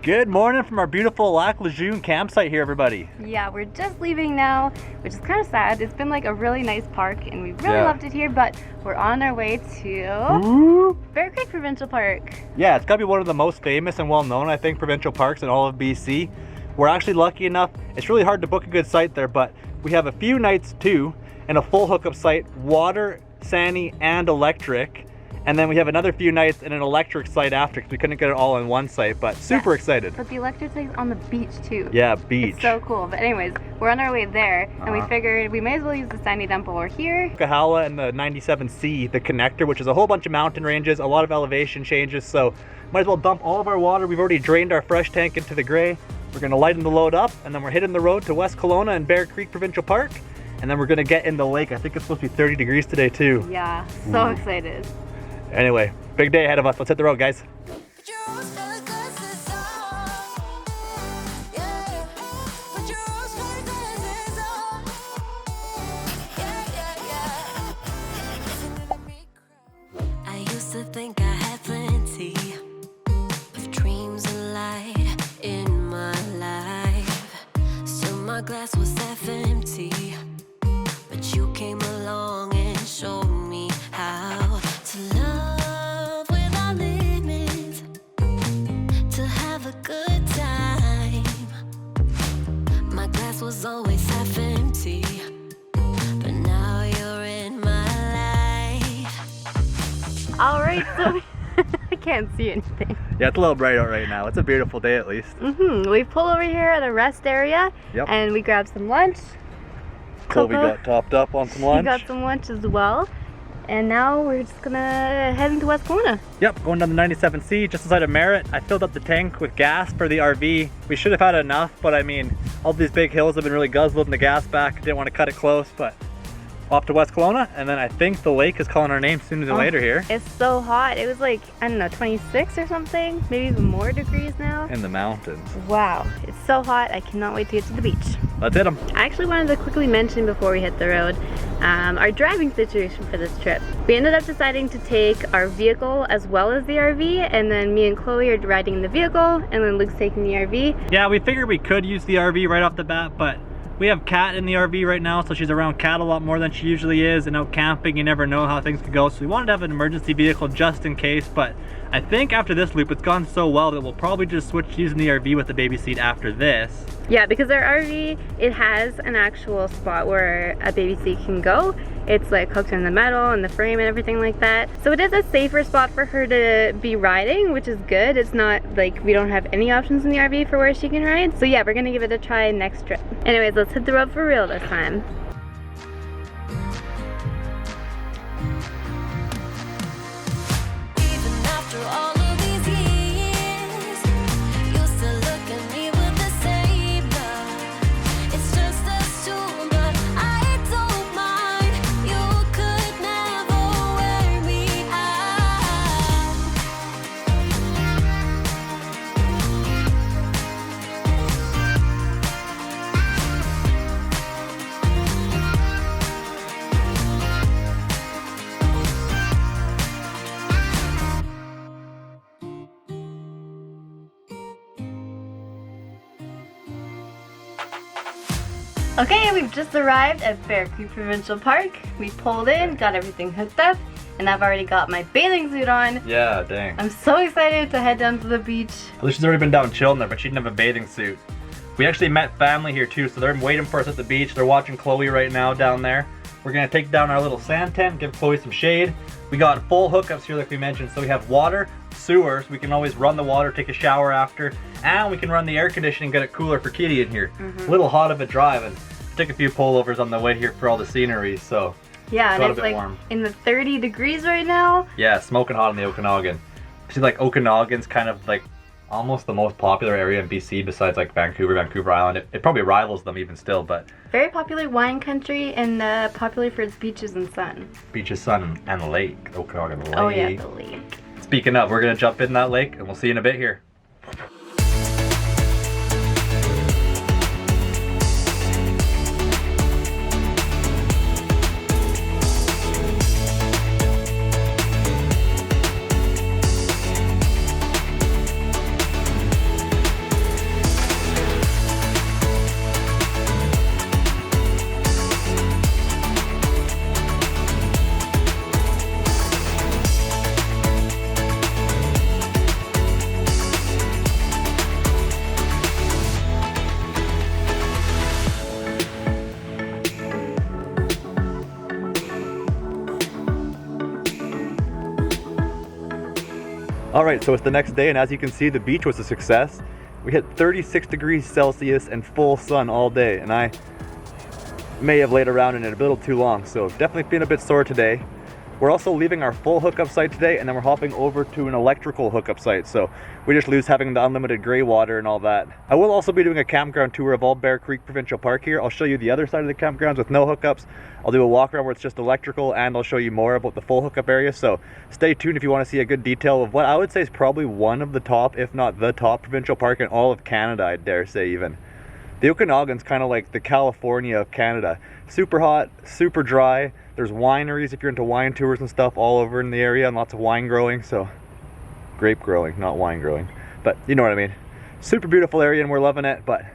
Good morning from our beautiful Lac Lejeune campsite here, everybody. Yeah, we're just leaving now, which is kind of sad. It's been like a really nice park and we really loved it here, but we're on our way to Bear Creek Provincial Park. Yeah, it's gotta be one of the most famous and well-known, I think, provincial parks in all of BC. We're actually lucky enough, it's really hard to book a good site there, but we have a few nights too, and a full hookup site, water, sandy, and electric. And then we have another few nights in an electric site after because we couldn't get it all in one site, but super excited. But the electric site's on the beach too. Yeah, beach. It's so cool. But anyways, we're on our way there and we figured we may as well use the sandy dump while we're here. Kahala and the 97C, the connector, which is a whole bunch of mountain ranges, a lot of elevation changes, so might as well dump all of our water. We've already drained our fresh tank into the gray. We're gonna lighten the load up and then we're hitting the road to West Kelowna and Bear Creek Provincial Park. And then we're gonna get in the lake. I think it's supposed to be 30 degrees today too. Yeah, so excited. Anyway, big day ahead of us. Let's hit the road, guys. I used to think I had plenty of dreams and light in my life. Still my glass was half empty, but you came along and showed me how to love without limits, to have a good time. My glass was always half empty, but now you're in my life. All right, so I can't see anything. Yeah, it's a little bright out right now. It's a beautiful day at least. We pull over here at a rest area and we grab some lunch. Colby got topped up on some lunch. He got some lunch as well. And now we're just gonna head into West Kelowna. Yep, going down the 97C just outside of Merritt. I filled up the tank with gas for the RV. We should have had enough, but I mean, all these big hills have been really guzzling the gas back. Didn't want to cut it close, but off to West Kelowna, and then I think the lake is calling our name sooner than later here. It's so hot. It was like, I don't know, 26 or something, maybe even more degrees now. In the mountains. Wow, it's so hot. I cannot wait to get to the beach. Let's hit them. I actually wanted to quickly mention before we hit the road our driving situation for this trip. We ended up deciding to take our vehicle as well as the RV, and then me and Chloe are riding in the vehicle, and then Luke's taking the RV. Yeah, we figured we could use the RV right off the bat, but we have Kat in the RV right now, so she's around Kat a lot more than she usually is, and out camping, you never know how things could go. So we wanted to have an emergency vehicle just in case, but I think after this loop, it's gone so well that we'll probably just switch using the RV with the baby seat after this. Yeah, because our RV, it has an actual spot where a baby seat can go. It's like hooked in the metal and the frame and everything like that. So it is a safer spot for her to be riding, which is good. It's not like we don't have any options in the RV for where she can ride. So yeah, we're gonna give it a try next trip. Anyways, let's hit the road for real this time. Okay, we've just arrived at Bear Creek Provincial Park. We pulled in, got everything hooked up, and I've already got my bathing suit on. Yeah, dang. I'm so excited to head down to the beach. Alysha's already been down chilling there, but she didn't have a bathing suit. We actually met family here too, so they're waiting for us at the beach. They're watching Chloe right now down there. We're gonna take down our little sand tent, give Chloe some shade. We got full hookups here like we mentioned, so we have water, sewer, so we can always run the water, take a shower after, and we can run the air conditioning, get it cooler for Kitty in here. A little hot of a drive, and take a few pullovers on the way here for all the scenery, so yeah, and it's like warm. In the 30 degrees right now. Yeah, smoking hot in the Okanagan. See, like Okanagan's kind of like almost the most popular area in BC besides like Vancouver Island. It probably rivals them even still, but very popular wine country and popular for its beaches and sun. Beaches, sun, and lake. Okanagan Lake. Oh yeah, the lake. Speaking of, we're gonna jump in that lake and we'll see you in a bit here. All right, so it's the next day, and as you can see, the beach was a success. We hit 36 degrees Celsius and full sun all day, and I may have laid around in it a little too long, so definitely feeling a bit sore today. We're also leaving our full hookup site today, and then we're hopping over to an electrical hookup site, so we just lose having the unlimited gray water and all that. I will also be doing a campground tour of all Bear Creek Provincial Park here. I'll show you the other side of the campgrounds with no hookups. I'll do a walk around where it's just electrical, and I'll show you more about the full hookup area, so stay tuned if you want to see a good detail of what I would say is probably one of the top, if not the top, provincial park in all of Canada, I dare say even. The Okanagan's kind of like the California of Canada. Super hot, super dry. There's wineries if you're into wine tours and stuff all over in the area, and lots of wine growing, so grape growing, not wine growing, but you know what I mean. Super beautiful area and we're loving it, but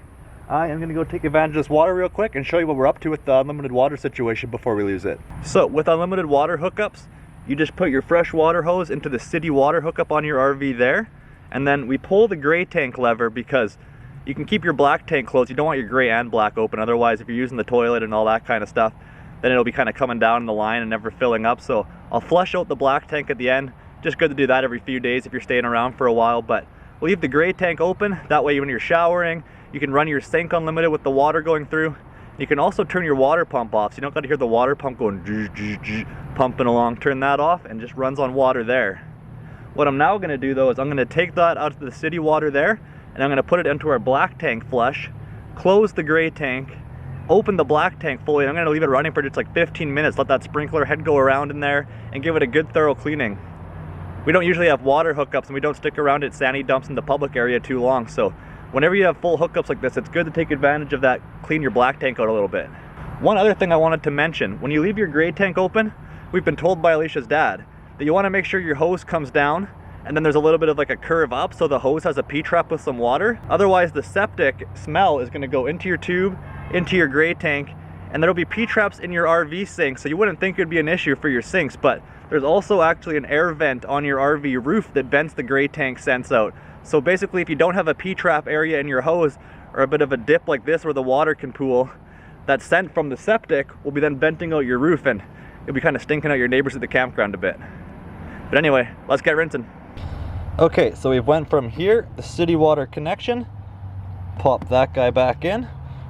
I am gonna go take advantage of this water real quick and show you what we're up to with the unlimited water situation before we lose it. So with unlimited water hookups, you just put your fresh water hose into the city water hookup on your RV there, and then we pull the gray tank lever because you can keep your black tank closed. You don't want your gray and black open, otherwise if you're using the toilet and all that kind of stuff, then it'll be kind of coming down the line and never filling up. So I'll flush out the black tank at the end. Just good to do that every few days if you're staying around for a while, but we'll leave the gray tank open. That way when you're showering, you can run your sink unlimited with the water going through. You can also turn your water pump off, so you don't got to hear the water pump going pumping along. Turn that off and just runs on water there. What I'm now going to do though is I'm going to take that out of the city water there, and I'm going to put it into our black tank flush, close the gray tank, open the black tank fully, and I'm going to leave it running for just like 15 minutes, let that sprinkler head go around in there and give it a good thorough cleaning. We don't usually have water hookups, and we don't stick around at sandy dumps in the public area too long, so whenever you have full hookups like this, it's good to take advantage of that, clean your black tank out a little bit. One other thing I wanted to mention, when you leave your gray tank open, we've been told by Alysha's dad that you want to make sure your hose comes down and then there's a little bit of like a curve up so the hose has a P-trap with some water. Otherwise the septic smell is going to go into your tube, into your gray tank, and there'll be P-traps in your RV sink, so you wouldn't think it would be an issue for your sinks, but there's also actually an air vent on your RV roof that vents the gray tank scents out. So basically if you don't have a P-trap area in your hose, or a bit of a dip like this where the water can pool, that scent from the septic will be then venting out your roof, and you'll be kind of stinking out your neighbors at the campground a bit. But anyway, let's get rinsing. Okay, so we've went from here, the city water connection, pop that guy back in.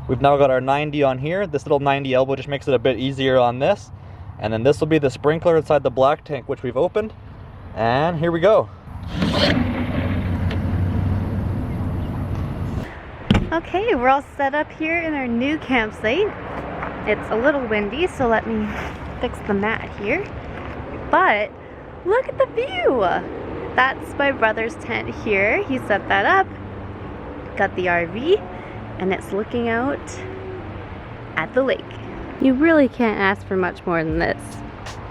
We've now got our 90 on here. This little 90 elbow just makes it a bit easier on this. And then this will be the sprinkler inside the black tank, which we've opened. And here we go. Okay, we're all set up here in our new campsite. It's a little windy, so let me fix the mat here. But look at the view! That's my brother's tent here. He set that up, got the RV, and it's looking out at the lake. You really can't ask for much more than this.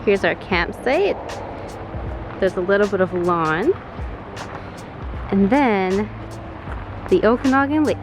Here's our campsite. There's a little bit of lawn. And then the Okanagan Lake.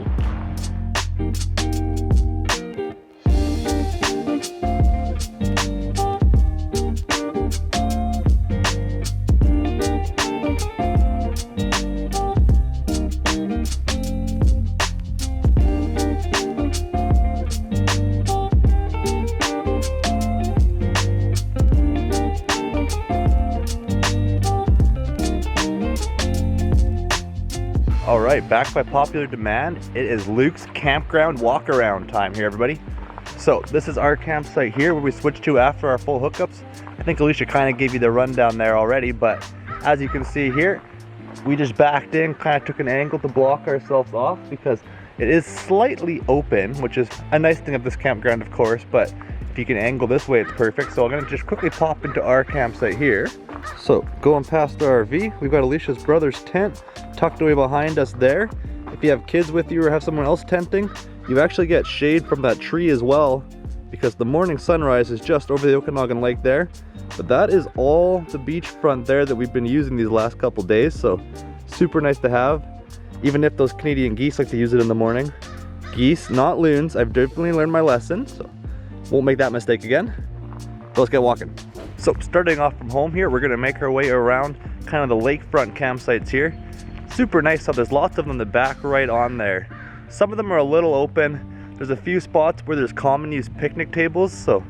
Alright, back by popular demand, it is Luke's campground walk around time here, everybody. So this is our campsite here where we switched to after our full hookups. I think Alysha kind of gave you the rundown there already, but as you can see here, we just backed in, kind of took an angle to block ourselves off because it is slightly open, which is a nice thing of this campground, of course, but if you can angle this way, it's perfect. So I'm gonna just quickly pop into our campsite here. So going past our RV, we've got Alysha's brother's tent tucked away behind us there. If you have kids with you or have someone else tenting, you actually get shade from that tree as well because the morning sunrise is just over the Okanagan Lake there. But that is all the beachfront there that we've been using these last couple days, so super nice to have. Even if those Canadian geese like to use it in the morning. Geese, not loons. I've definitely learned my lesson, so won't make that mistake again. But let's get walking. So starting off from home here, we're gonna make our way around kind of the lakefront campsites here. Super nice how there's lots of them in the back right on there. Some of them are a little open. There's a few spots where there's common use picnic tables, so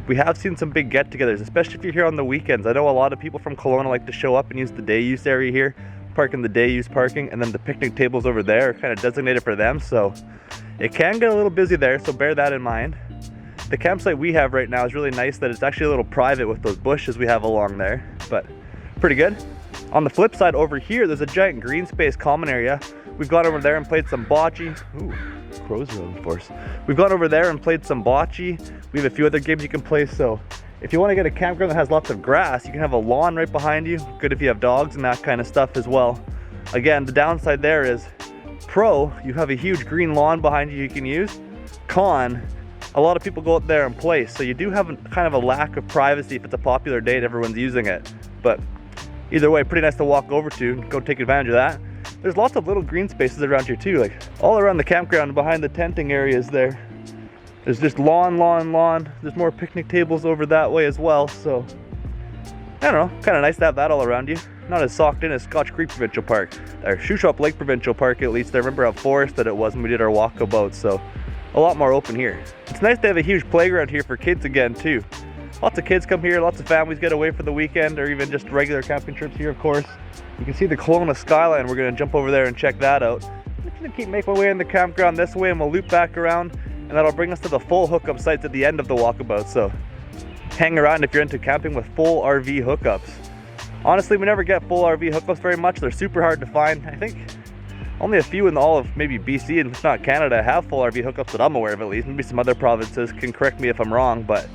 we have seen some big get-togethers, especially if you're here on the weekends. I know a lot of people from Kelowna like to show up and use the day use area here, park in the day use parking, and then the picnic tables over there are kind of designated for them, so it can get a little busy there, so bear that in mind. The campsite we have right now is really nice that it's actually a little private with those bushes we have along there, but pretty good. On the flip side over here, there's a giant green space common area. We've gone over there and played some bocce. Ooh, crows are running for us. We've gone over there and played some bocce. We have a few other games you can play, so if you want to get a campground that has lots of grass, you can have a lawn right behind you. Good if you have dogs and that kind of stuff as well. Again, the downside there is, pro, you have a huge green lawn behind you can use. Con, a lot of people go out there and play, so you do have kind of a lack of privacy if it's a popular day and everyone's using it. But either way, pretty nice to walk over to, go take advantage of that. There's lots of little green spaces around here too, like all around the campground and behind the tenting areas there. There's just lawn. There's more picnic tables over that way as well, so I don't know, kind of nice to have that all around you. Not as socked in as Scotch Creek Provincial Park, or Shuswap Lake Provincial Park at least. I remember how forested it was when we did our walkabout, so a lot more open here. It's nice to have a huge playground here for kids again too. Lots of kids come here, lots of families get away for the weekend, or even just regular camping trips here, of course. You can see the Kelowna skyline. We're gonna jump over there and check that out. I'm just gonna keep making my way in the campground this way, and we'll loop back around, and that'll bring us to the full hookup sites at the end of the walkabout. So hang around if you're into camping with full RV hookups. Honestly, we never get full RV hookups very much. They're super hard to find. I think only a few in all of maybe BC, and if not Canada, have full RV hookups that I'm aware of at least. Maybe some other provinces can correct me if I'm wrong, but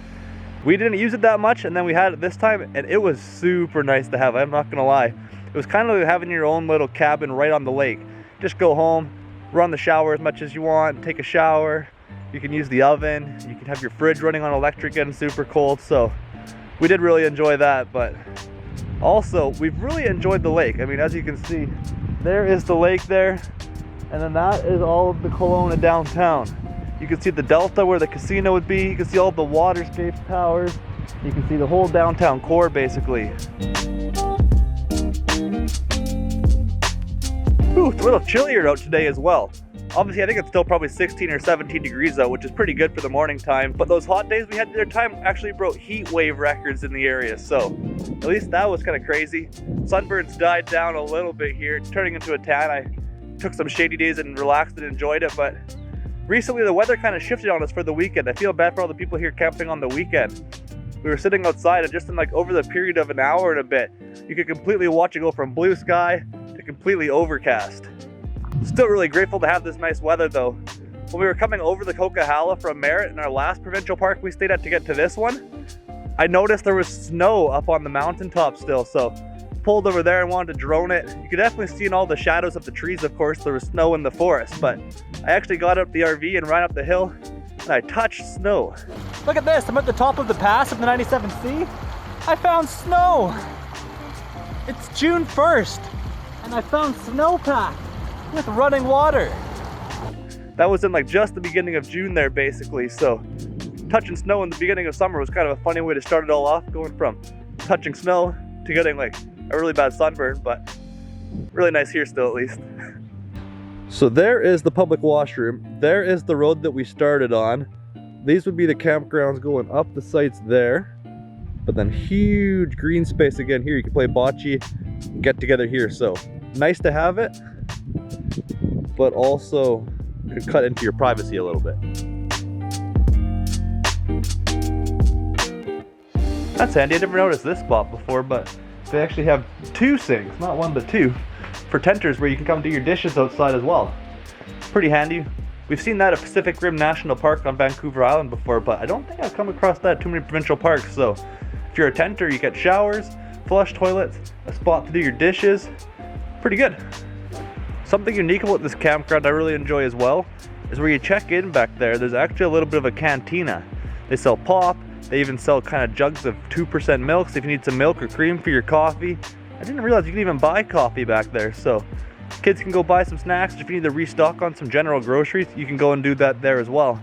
we didn't use it that much, and then we had it this time, and it was super nice to have. I'm not gonna lie. It was kind of like having your own little cabin right on the lake. Just go home, run the shower as much as you want, take a shower. You can use the oven. You can have your fridge running on electric getting super cold. So we did really enjoy that, but also we've really enjoyed the lake. I mean, as you can see, there is the lake there, and then that is all of the Kelowna downtown. You can see the delta where the casino would be. You can see all of the waterscape towers. You can see the whole downtown core basically. Ooh, it's a little chillier out today as well. Obviously, I think it's still probably 16 or 17 degrees out, which is pretty good for the morning time. But those hot days we had at their time actually broke heat wave records in the area. So at least that was kind of crazy. Sunburns died down a little bit here. It's turning into a tan. I took some shady days and relaxed and enjoyed it. But recently the weather kind of shifted on us for the weekend. I feel bad for all the people here camping on the weekend. We were sitting outside, and just in like over the period of an hour and a bit, you could completely watch it go from blue sky to completely overcast. Still really grateful to have this nice weather though. When we were coming over the Coquihalla from Merritt in our last provincial park we stayed at to get to this one, I noticed there was snow up on the mountaintop still, so pulled over there and wanted to drone it. You could definitely see in all the shadows of the trees, of course, there was snow in the forest, but I actually got up the RV and ran up the hill and I touched snow. Look at this, I'm at the top of the pass of the 97C. I found snow. It's June 1st and I found snowpack with running water. That was in like just the beginning of June there basically, so touching snow in the beginning of summer was kind of a funny way to start it all off, going from touching snow to getting like a really bad sunburn, but really nice here still at least. So there is the public washroom. There is the road that we started on. These would be the campgrounds going up the sites there. But then huge green space again here. You can play bocce, get together here. So nice to have it, but also could cut into your privacy a little bit. That's handy. I never noticed this spot before, but they actually have two sinks, not one but two, for tenters where you can come do your dishes outside as well. Pretty handy. We've seen that at Pacific Rim National Park on Vancouver Island before, but I don't think I've come across that at too many provincial parks. So if you're a tenter, you get showers, flush toilets, a spot to do your dishes. Pretty good. Something unique about this campground I really enjoy as well is where you check in back there, there's actually a little bit of a cantina. They sell pop. They even sell kind of jugs of 2% milk, so if you need some milk or cream for your coffee. I didn't realize you could even buy coffee back there, so kids can go buy some snacks. If you need to restock on some general groceries, you can go and do that there as well.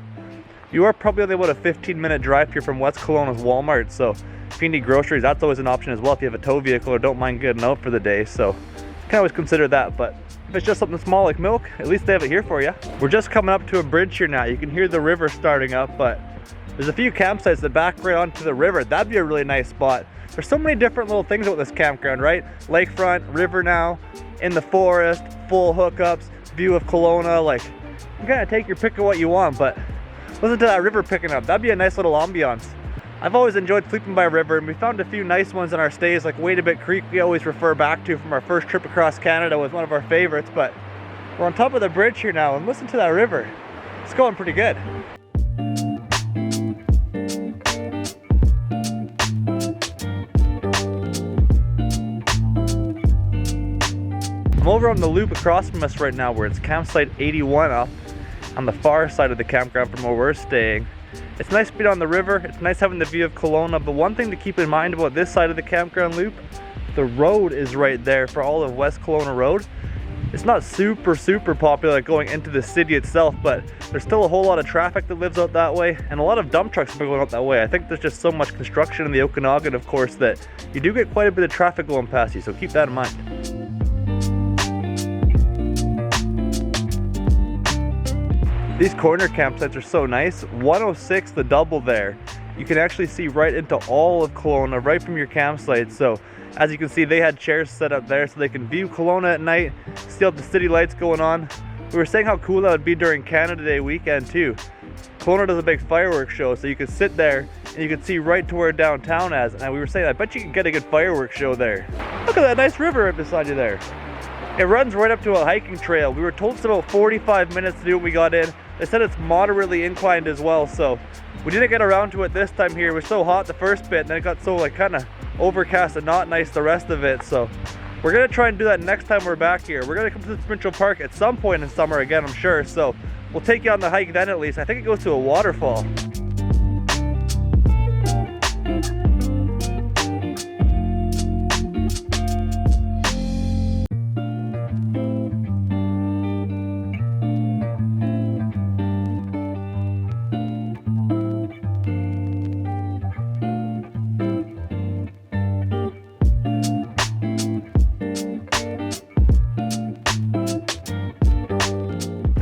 You are probably only about a 15-minute drive here from West Kelowna's Walmart, so if you need groceries, that's always an option as well if you have a tow vehicle or don't mind getting out for the day, so you can always consider that. But if it's just something small like milk, at least they have it here for you. We're just coming up to a bridge here now. You can hear the river starting up, but there's a few campsites that back right onto the river. That'd be a really nice spot There's so many different little things about this campground, right? Lakefront, river now, in the forest, full hookups, view of Kelowna. Like, you gotta take your pick of what you want, but listen to that river picking up. That'd be a nice little ambiance. I've always enjoyed sleeping by a river, and we found a few nice ones in our stays, like Bear Creek we always refer back to from our first trip across Canada, was one of our favorites. But we're on top of the bridge here now, and listen to that river. It's going pretty good. I'm over on the loop across from us right now, where it's campsite 81 up on the far side of the campground from where we're staying. It's nice being on the river, it's nice having the view of Kelowna, but one thing to keep in mind about this side of the campground loop, the road is right there for all of West Kelowna Road. It's not super popular like going into the city itself, but there's still a whole lot of traffic that lives out that way, and a lot of dump trucks have been going out that way. I think there's just so much construction in the Okanagan, of course, that you do get quite a bit of traffic going past you, so keep that in mind. These corner campsites are so nice. 106, the double there, you can actually see right into all of Kelowna right from your campsite. So as you can see, they had chairs set up there so they can view Kelowna at night, see all the city lights going on. We were saying how cool that would be during Canada Day weekend too. Kelowna does a big fireworks show, so you could sit there and you could see right to where downtown is. And we were saying, I bet you can get a good fireworks show there. Look at that nice river right beside you there. It runs right up to a hiking trail. We were told it's about 45 minutes to do when we got in. They said it's moderately inclined as well, so we didn't get around to it this time here. It was so hot the first bit, and then it got so like kind of overcast and not nice the rest of it. So we're gonna try and do that next time we're back here. We're gonna come to the Provincial Park at some point in summer again, I'm sure. So we'll take you on the hike then at least. I think it goes to a waterfall.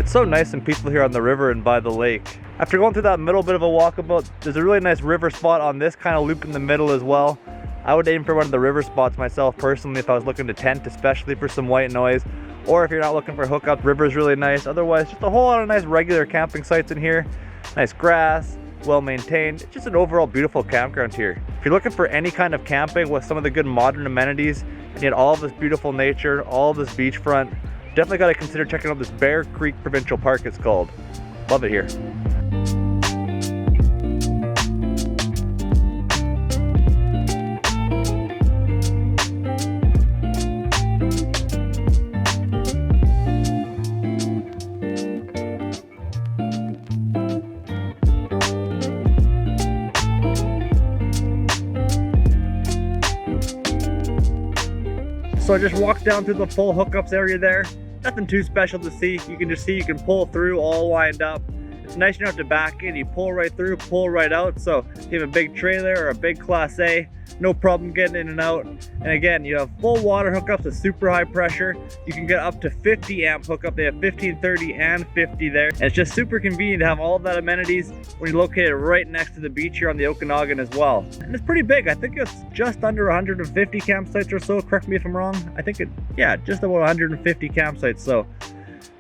So nice and peaceful here on the river and by the lake. After going through that middle bit of a walkabout, there's a really nice river spot on this kind of loop in the middle as well. I would aim for one of the river spots myself personally if I was looking to tent, especially for some white noise, or if you're not looking for hookup. River's really nice. Otherwise, just a whole lot of nice regular camping sites in here. Nice grass, well maintained. Just an overall beautiful campground here. If you're looking for any kind of camping with some of the good modern amenities, and yet all of this beautiful nature, all of this beachfront, definitely got to consider checking out this Bear Creek Provincial Park, it's called. Love it here. So I just walked down through the full hookups area there. Nothing too special to see. You can just see you can pull through all lined up. It's nice you don't have to back in. You pull right through, pull right out. So if you have a big trailer or a big Class A, no problem getting in and out. And again, you have full water hookups with super high pressure. You can get up to 50 amp hookup. They have 15, 30, and 50 there. And it's just super convenient to have all of that amenities when you're located right next to the beach here on the Okanagan as well. And it's pretty big. I think it's just under 150 campsites or so. Correct me if I'm wrong. I think yeah, just about 150 campsites. So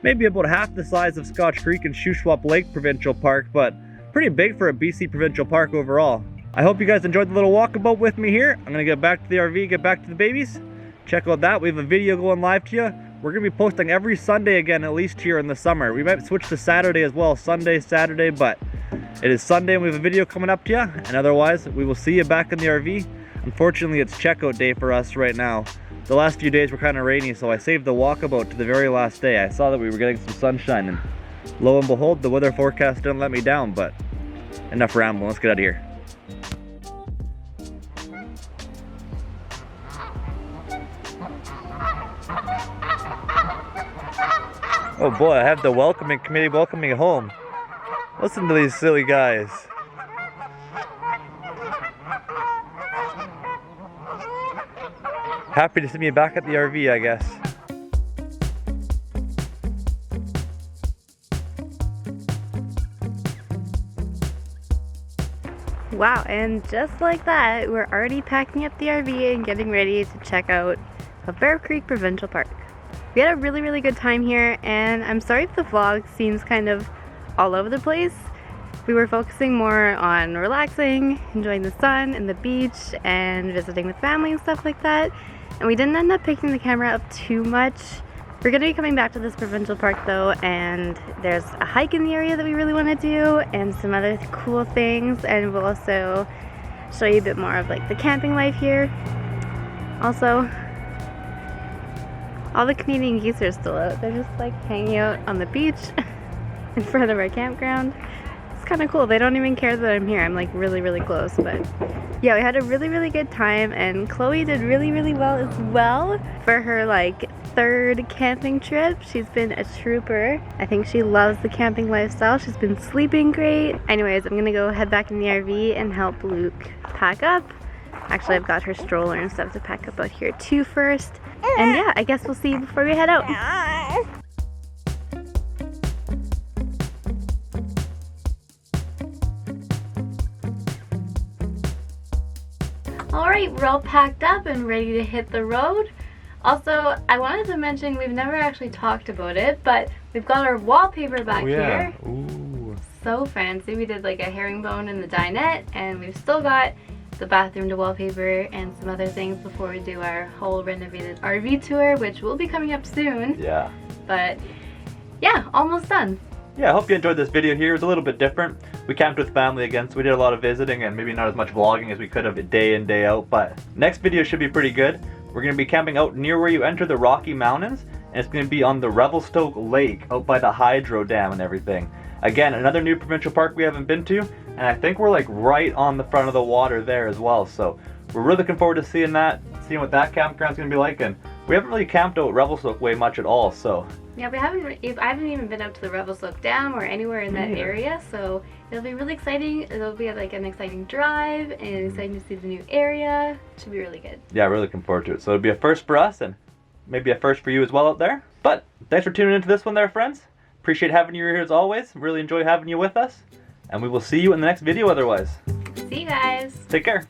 maybe about half the size of Scotch Creek and Shuswap Lake Provincial Park, but pretty big for a BC Provincial Park overall. I hope you guys enjoyed the little walkabout with me here. I'm gonna get back to the RV, get back to the babies. Check out that, we have a video going live to you. We're gonna be posting every Sunday again, at least here in the summer. We might switch to Saturday as well, Sunday, Saturday, but it is Sunday and we have a video coming up to you. And otherwise, we will see you back in the RV. Unfortunately, it's checkout day for us right now. The last few days were kind of rainy, so I saved the walkabout to the very last day. I saw that we were getting some sunshine, and lo and behold, the weather forecast didn't let me down, but enough rambling, let's get out of here. Oh boy, I have the welcoming committee welcoming home. Listen to these silly guys. Happy to see me back at the RV, I guess. Wow, and just like that, we're already packing up the RV and getting ready to check out a Bear Creek Provincial Park. We had a really, really good time here, and I'm sorry if the vlog seems kind of all over the place. We were focusing more on relaxing, enjoying the sun and the beach, and visiting with family and stuff like that. And we didn't end up picking the camera up too much. We're gonna be coming back to this provincial park though, and there's a hike in the area that we really want to do, and some other cool things, and we'll also show you a bit more of like the camping life here. Also, all the Canadian geese are still out. They're just like hanging out on the beach in front of our campground. It's kind of cool. They don't even care that I'm here. I'm like really, really close. But yeah, we had a really, really good time, and Chloe did really, really well as well for her like 3rd camping trip. She's been a trooper. I think she loves the camping lifestyle. She's been sleeping great. Anyways, I'm gonna go head back in the RV and help Luke pack up. Actually, I've got her stroller and stuff to pack up out here too first. And yeah, I guess we'll see you before we head out. Alright, we're all packed up and ready to hit the road. Also, I wanted to mention, we've never actually talked about it, but we've got our wallpaper back here. Ooh. So fancy. We did like a herringbone in the dinette, and we've still got the bathroom to wallpaper and some other things before we do our whole renovated RV tour, which will be coming up soon. Yeah. But yeah, almost done. Yeah, I hope you enjoyed this video here. It was a little bit different. We camped with family again, so we did a lot of visiting and maybe not as much vlogging as we could have day in, day out, but next video should be pretty good. We're going to be camping out near where you enter the Rocky Mountains, and it's going to be on the Revelstoke Lake, out by the hydro dam and everything. Again, another new provincial park we haven't been to, and I think we're like right on the front of the water there as well, so we're really looking forward to seeing that, seeing what that campground's going to be like, and we haven't really camped out Revelstoke way much at all, so. Yeah, I haven't even been up to the Revelstoke Dam or anywhere in that area, so it'll be really exciting. It'll be like an exciting drive and exciting to see the new area. Should be really good. Yeah, we're looking forward to it. So it'll be a first for us and maybe a first for you as well out there. But thanks for tuning into this one there, friends. Appreciate having you here as always. Really enjoy having you with us. And we will see you in the next video otherwise. See you guys. Take care.